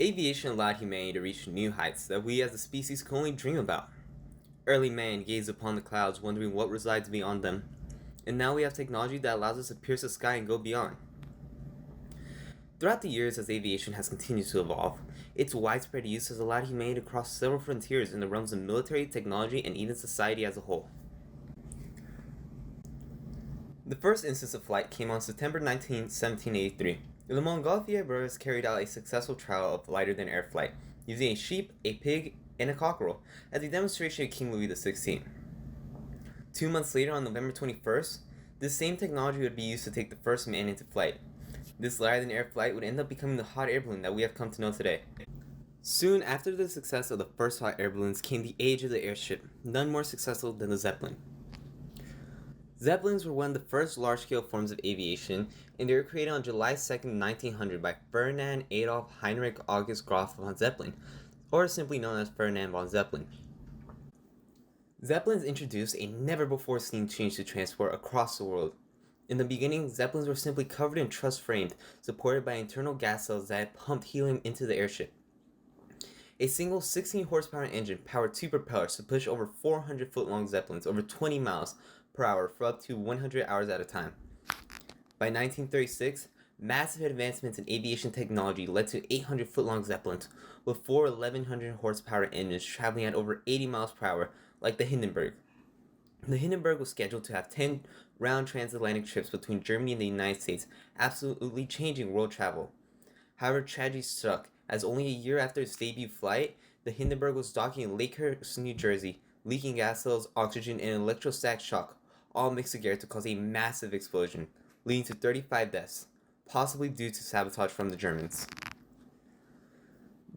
Aviation allowed humanity to reach new heights that we as a species could only dream about. Early man gazed upon the clouds wondering what resides beyond them, and now we have technology that allows us to pierce the sky and go beyond. Throughout the years as aviation has continued to evolve, its widespread use has allowed humanity to cross several frontiers in the realms of military, technology, and even society as a whole. The first instance of flight came on September 19, 1783. The Montgolfier brothers carried out a successful trial of lighter-than-air flight, using a sheep, a pig, and a cockerel as a demonstration of King Louis XVI. 2 months later, on November 21st, this same technology would be used to take the first man into flight. This lighter-than-air flight would end up becoming the hot air balloon that we have come to know today. Soon after the success of the first hot air balloons came the age of the airship, none more successful than the Zeppelin. Zeppelins were one of the first large-scale forms of aviation, and they were created on July 2, 1900 by Ferdinand Adolf Heinrich August Graf von Zeppelin, or simply known as Ferdinand von Zeppelin. Zeppelins introduced a never-before-seen change to transport across the world. In the beginning, Zeppelins were simply covered in truss framed, supported by internal gas cells that had pumped helium into the airship. A single 16 horsepower engine powered two propellers to push over 400-foot-long Zeppelins over 20 miles per hour for up to 100 hours at a time. By 1936, massive advancements in aviation technology led to 800-foot-long Zeppelins with four 1100 horsepower engines traveling at over 80 miles per hour, like the Hindenburg. The Hindenburg was scheduled to have 10 round transatlantic trips between Germany and the United States, absolutely changing world travel. However, tragedy struck, as only a year after its debut flight, the Hindenburg was docking in Lakehurst, New Jersey, leaking gas cells, oxygen, and electrostatic shock, all mixed together to cause a massive explosion, leading to 35 deaths, possibly due to sabotage from the Germans.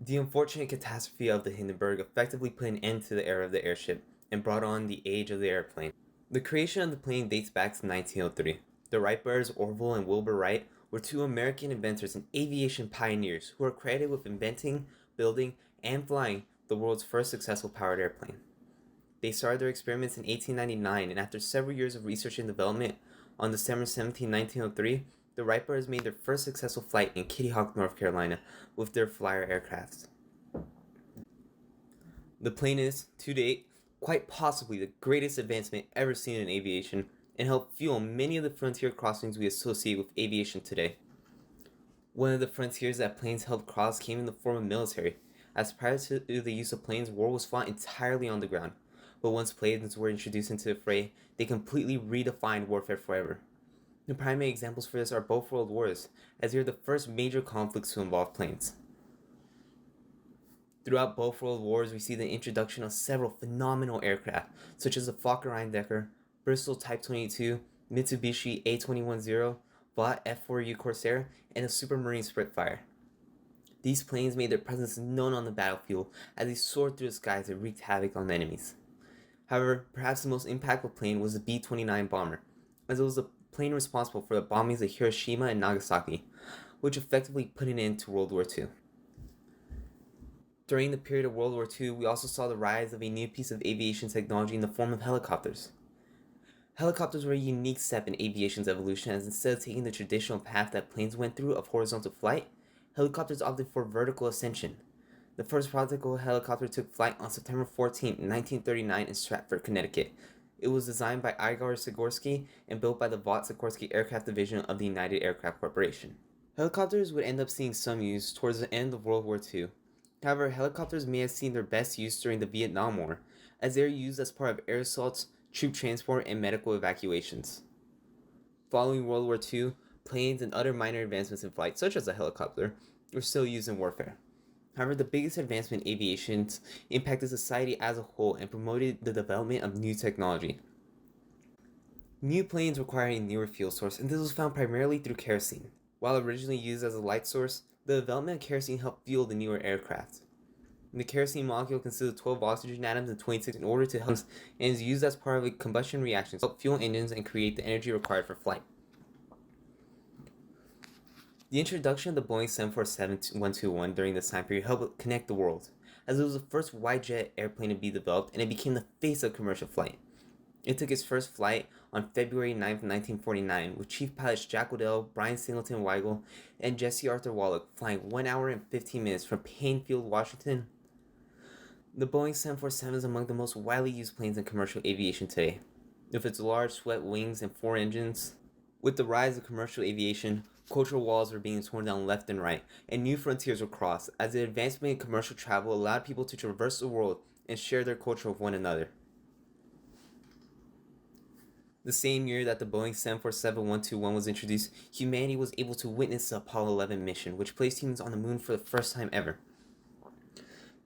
The unfortunate catastrophe of the Hindenburg effectively put an end to the era of the airship and brought on the age of the airplane. The creation of the plane dates back to 1903. The Wright brothers, Orville and Wilbur Wright, were two American inventors and aviation pioneers who are credited with inventing, building, and flying the world's first successful powered airplane. They started their experiments in 1899, and after several years of research and development, on December 17, 1903, the Wright brothers made their first successful flight in Kitty Hawk, North Carolina, with their Flyer aircraft. The plane is, to date, quite possibly the greatest advancement ever seen in aviation, and helped fuel many of the frontier crossings we associate with aviation today. One of the frontiers that planes helped cross came in the form of military, as prior to the use of planes, war was fought entirely on the ground. But once planes were introduced into the fray, they completely redefined warfare forever. The primary examples for this are both world wars, as they are the first major conflicts to involve planes. Throughout both world wars, we see the introduction of several phenomenal aircraft, such as the Fokker-Rhein-Decker, Bristol Type 22, Mitsubishi A210, Vought F4U Corsair, and the Supermarine Spitfire. These planes made their presence known on the battlefield as they soared through the skies and wreaked havoc on enemies. However, perhaps the most impactful plane was the B-29 bomber, as it was the plane responsible for the bombings of Hiroshima and Nagasaki, which effectively put an end to World War II. During the period of World War II, we also saw the rise of a new piece of aviation technology in the form of helicopters. Helicopters were a unique step in aviation's evolution, as instead of taking the traditional path that planes went through of horizontal flight, helicopters opted for vertical ascension. The first practical helicopter took flight on September 14, 1939 in Stratford, Connecticut. It was designed by Igor Sikorsky and built by the Vought Sikorsky Aircraft Division of the United Aircraft Corporation. Helicopters would end up seeing some use towards the end of World War II. However, helicopters may have seen their best use during the Vietnam War, as they were used as part of air assaults, troop transport, and medical evacuations. Following World War II, planes and other minor advancements in flight, such as a helicopter, were still used in warfare. However, the biggest advancement in aviation impacted society as a whole and promoted the development of new technology. New planes require a newer fuel source, and this was found primarily through kerosene. While originally used as a light source, the development of kerosene helped fuel the newer aircraft. The kerosene molecule consists of 12 oxygen atoms and 26 in order to help, and is used as part of a combustion reaction to help fuel engines and create the energy required for flight. The introduction of the Boeing 747-121 during this time period helped connect the world, as it was the first wide-jet airplane to be developed, and it became the face of commercial flight. It took its first flight on February 9, 1949, with Chief Pilots Jack Odell, Brian Singleton Weigel, and Jesse Arthur Wallach flying 1 hour and 15 minutes from Paynefield, Washington. The Boeing 747 is among the most widely used planes in commercial aviation today, with its large swept wings and 4 engines. With the rise of commercial aviation, cultural walls were being torn down left and right, and new frontiers were crossed, as the advancement in commercial travel allowed people to traverse the world and share their culture with one another. The same year that the Boeing 747-121 was introduced, humanity was able to witness the Apollo 11 mission, which placed humans on the moon for the first time ever.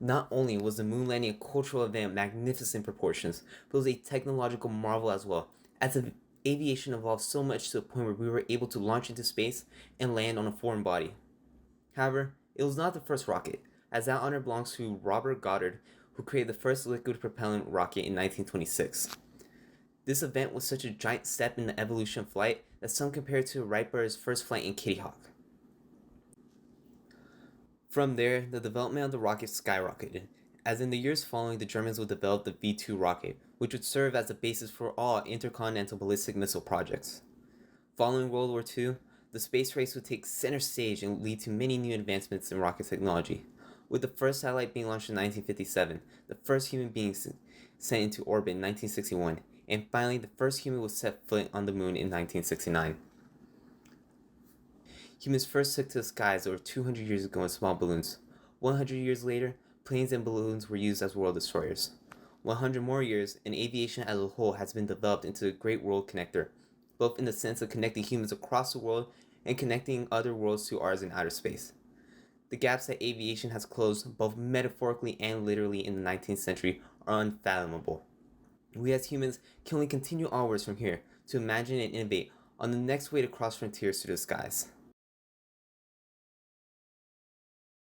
Not only was the moon landing a cultural event of magnificent proportions, but it was a technological marvel as well, as the aviation evolved so much to the point where we were able to launch into space and land on a foreign body. However, it was not the first rocket, as that honor belongs to Robert Goddard, who created the first liquid propellant rocket in 1926. This event was such a giant step in the evolution of flight that some compare it to Wright Brothers' first flight in Kitty Hawk. From there, the development of the rocket skyrocketed, as in the years following, the Germans would develop the V-2 rocket, which would serve as the basis for all intercontinental ballistic missile projects. Following World War II, the space race would take center stage and lead to many new advancements in rocket technology, with the first satellite being launched in 1957, the first human being sent into orbit in 1961, and finally the first human was set foot on the moon in 1969. Humans first took to the skies over 200 years ago in small balloons. 100 years later, planes and balloons were used as world destroyers. 100 more years, and aviation as a whole has been developed into a great world connector, both in the sense of connecting humans across the world and connecting other worlds to ours in outer space. The gaps that aviation has closed, both metaphorically and literally in the 19th century, are unfathomable. We as humans can only continue onwards from here to imagine and innovate on the next way to cross frontiers to the skies.